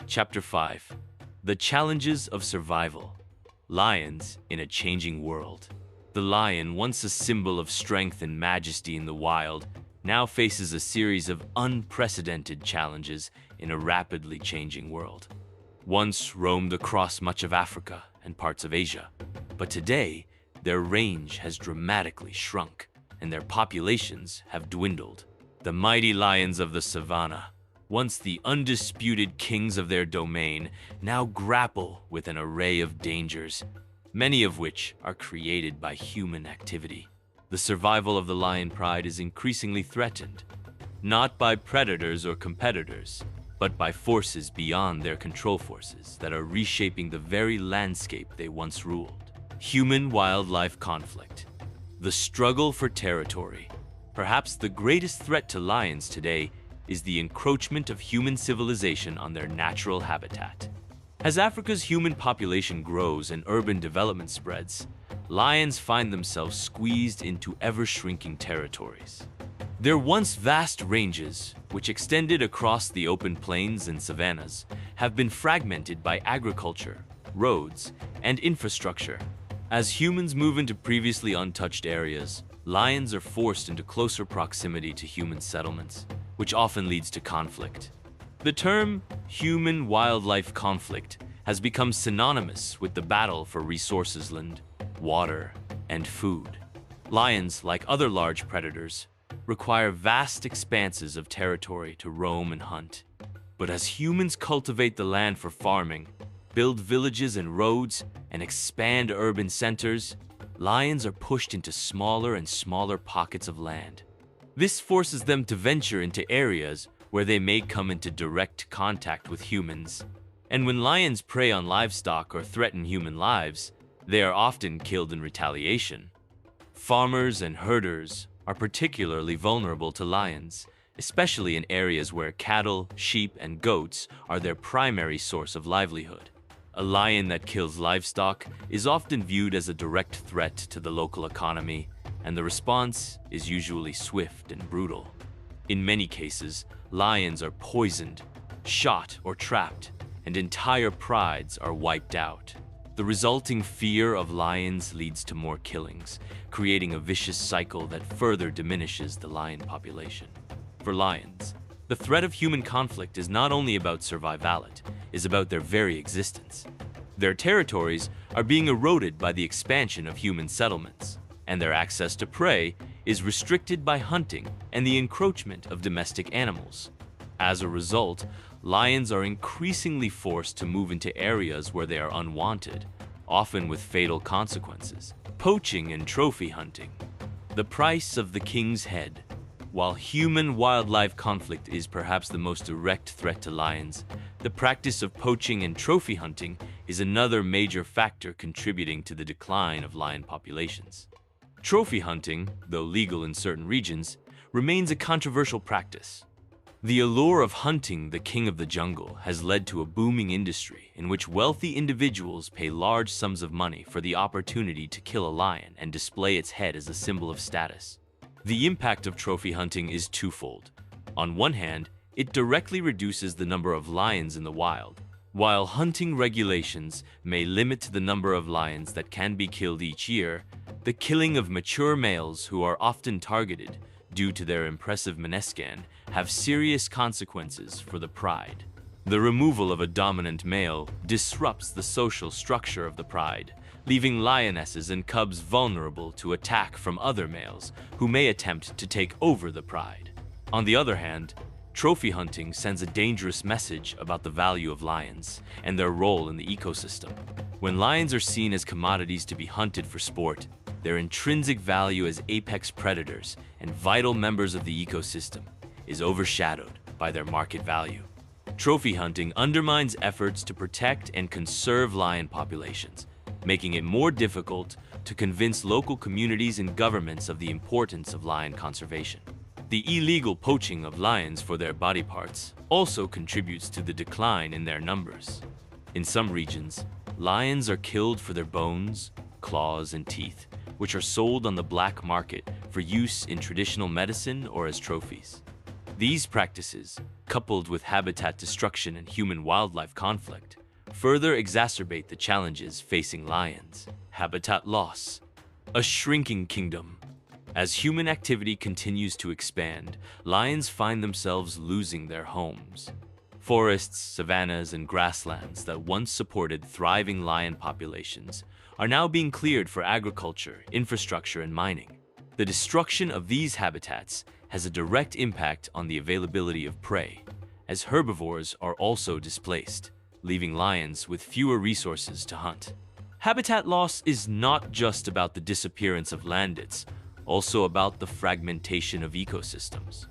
Chapter 5. The Challenges of Survival. Lions in a Changing World. The lion, once a symbol of strength and majesty in the wild, now faces a series of unprecedented challenges in a rapidly changing world. Once roamed across much of Africa and parts of Asia, but today their range has dramatically shrunk and their populations have dwindled. The mighty lions of the savannah, once the undisputed kings of their domain, now grapple with an array of dangers, many of which are created by human activity. The survival of the lion pride is increasingly threatened, not by predators or competitors, but by forces beyond their control forces that are reshaping the very landscape they once ruled. Human-wildlife conflict. The struggle for territory. Perhaps the greatest threat to lions today is the encroachment of human civilization on their natural habitat. As Africa's human population grows and urban development spreads, lions find themselves squeezed into ever-shrinking territories. Their once vast ranges, which extended across the open plains and savannas, have been fragmented by agriculture, roads, and infrastructure. As humans move into previously untouched areas, lions are forced into closer proximity to human settlements, which often leads to conflict. The term human-wildlife conflict has become synonymous with the battle for resources, land, water, and food. Lions, like other large predators, require vast expanses of territory to roam and hunt. But as humans cultivate the land for farming, build villages and roads, and expand urban centers, lions are pushed into smaller and smaller pockets of land. This forces them to venture into areas where they may come into direct contact with humans. And when lions prey on livestock or threaten human lives, they are often killed in retaliation. Farmers and herders are particularly vulnerable to lions, especially in areas where cattle, sheep, and goats are their primary source of livelihood. A lion that kills livestock is often viewed as a direct threat to the local economy, and the response is usually swift and brutal. In many cases, lions are poisoned, shot, or trapped, and entire prides are wiped out. The resulting fear of lions leads to more killings, creating a vicious cycle that further diminishes the lion population. For lions, the threat of human conflict is not only about survival, it is about their very existence. Their territories are being eroded by the expansion of human settlements, and their access to prey is restricted by hunting and the encroachment of domestic animals. As a result, lions are increasingly forced to move into areas where they are unwanted, often with fatal consequences. Poaching and trophy hunting. The price of the king's head. While human-wildlife conflict is perhaps the most direct threat to lions, the practice of poaching and trophy hunting is another major factor contributing to the decline of lion populations. Trophy hunting, though legal in certain regions, remains a controversial practice. The allure of hunting the king of the jungle has led to a booming industry in which wealthy individuals pay large sums of money for the opportunity to kill a lion and display its head as a symbol of status. The impact of trophy hunting is twofold. On one hand, it directly reduces the number of lions in the wild. While hunting regulations may limit the number of lions that can be killed each year, the killing of mature males who are often targeted due to their impressive menescan have serious consequences for the pride. The removal of a dominant male disrupts the social structure of the pride, leaving lionesses and cubs vulnerable to attack from other males who may attempt to take over the pride. On the other hand, trophy hunting sends a dangerous message about the value of lions and their role in the ecosystem. When lions are seen as commodities to be hunted for sport, their intrinsic value as apex predators and vital members of the ecosystem is overshadowed by their market value. Trophy hunting undermines efforts to protect and conserve lion populations, making it more difficult to convince local communities and governments of the importance of lion conservation. The illegal poaching of lions for their body parts also contributes to the decline in their numbers. In some regions, lions are killed for their bones, claws, and teeth, which are sold on the black market for use in traditional medicine or as trophies. These practices, coupled with habitat destruction and human-wildlife conflict, further exacerbate the challenges facing lions. Habitat loss. A shrinking kingdom. As human activity continues to expand, lions find themselves losing their homes. Forests, savannas, and grasslands that once supported thriving lion populations are now being cleared for agriculture, infrastructure, and mining. The destruction of these habitats has a direct impact on the availability of prey, as herbivores are also displaced, leaving lions with fewer resources to hunt. Habitat loss is not just about the disappearance of land, it's also about the fragmentation of ecosystems.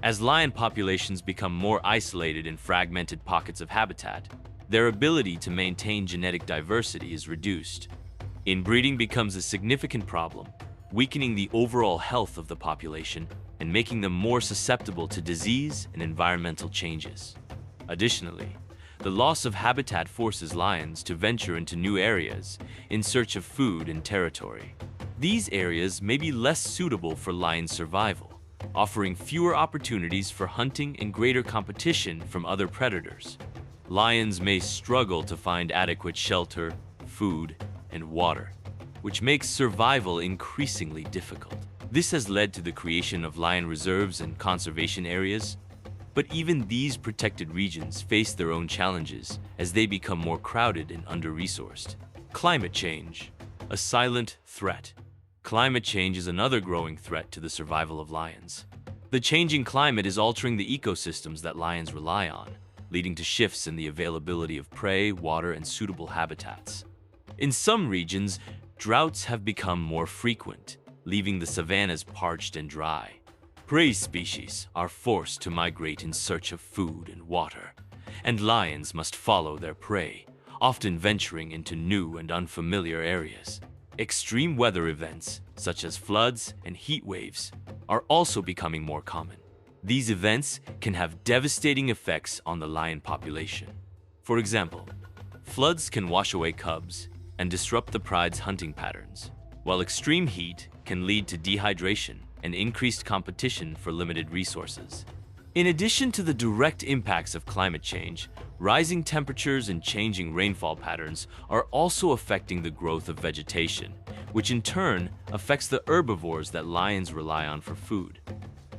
As lion populations become more isolated in fragmented pockets of habitat, their ability to maintain genetic diversity is reduced. Inbreeding becomes a significant problem, weakening the overall health of the population and making them more susceptible to disease and environmental changes. Additionally, the loss of habitat forces lions to venture into new areas in search of food and territory. These areas may be less suitable for lion survival, offering fewer opportunities for hunting and greater competition from other predators. Lions may struggle to find adequate shelter, food, and water, which makes survival increasingly difficult. This has led to the creation of lion reserves and conservation areas, but even these protected regions face their own challenges as they become more crowded and under-resourced. Climate change, a silent threat. Climate change is another growing threat to the survival of lions. The changing climate is altering the ecosystems that lions rely on, leading to shifts in the availability of prey, water, and suitable habitats. In some regions, droughts have become more frequent, leaving the savannas parched and dry. Prey species are forced to migrate in search of food and water, and lions must follow their prey, often venturing into new and unfamiliar areas. Extreme weather events, such as floods and heat waves, are also becoming more common. These events can have devastating effects on the lion population. For example, floods can wash away cubs and disrupt the pride's hunting patterns, while extreme heat can lead to dehydration and increased competition for limited resources. In addition to the direct impacts of climate change, rising temperatures and changing rainfall patterns are also affecting the growth of vegetation, which in turn affects the herbivores that lions rely on for food.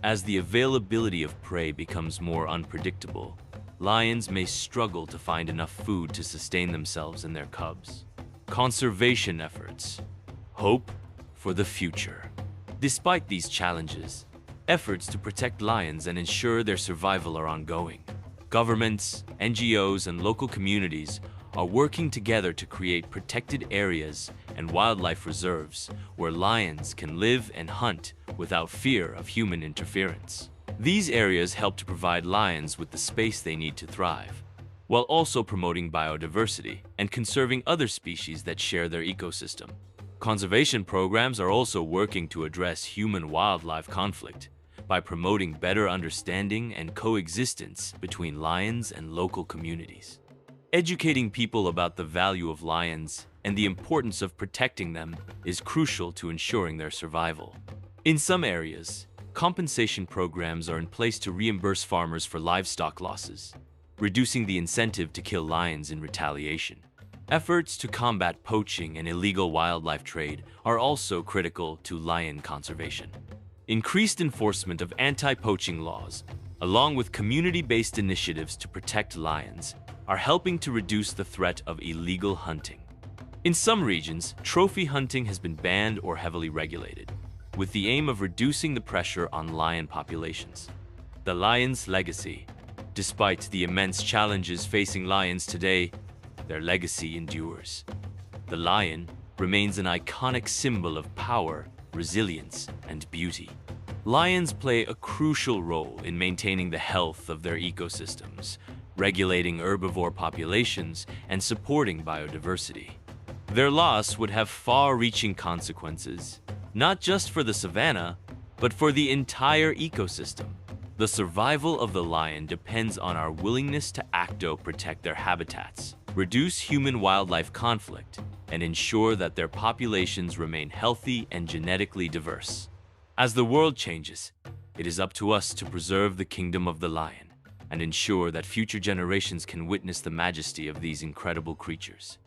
As the availability of prey becomes more unpredictable, lions may struggle to find enough food to sustain themselves and their cubs. Conservation efforts. Hope for the future. Despite these challenges, efforts to protect lions and ensure their survival are ongoing. Governments, NGOs, and local communities are working together to create protected areas and wildlife reserves where lions can live and hunt without fear of human interference. These areas help to provide lions with the space they need to thrive, while also promoting biodiversity and conserving other species that share their ecosystem. Conservation programs are also working to address human-wildlife conflict by promoting better understanding and coexistence between lions and local communities. Educating people about the value of lions and the importance of protecting them is crucial to ensuring their survival. In some areas, compensation programs are in place to reimburse farmers for livestock losses, reducing the incentive to kill lions in retaliation. Efforts to combat poaching and illegal wildlife trade are also critical to lion conservation. Increased enforcement of anti-poaching laws, along with community-based initiatives to protect lions, are helping to reduce the threat of illegal hunting. In some regions, trophy hunting has been banned or heavily regulated, with the aim of reducing the pressure on lion populations. The lion's legacy. Despite the immense challenges facing lions today, their legacy endures. The lion remains an iconic symbol of power, resilience, and beauty. Lions play a crucial role in maintaining the health of their ecosystems, regulating herbivore populations, and supporting biodiversity. Their loss would have far-reaching consequences, not just for the savanna, but for the entire ecosystem. The survival of the lion depends on our willingness to protect their habitats, reduce human-wildlife conflict, and ensure that their populations remain healthy and genetically diverse. As the world changes, It is up to us to preserve the kingdom of the lion and ensure that future generations can witness the majesty of these incredible creatures.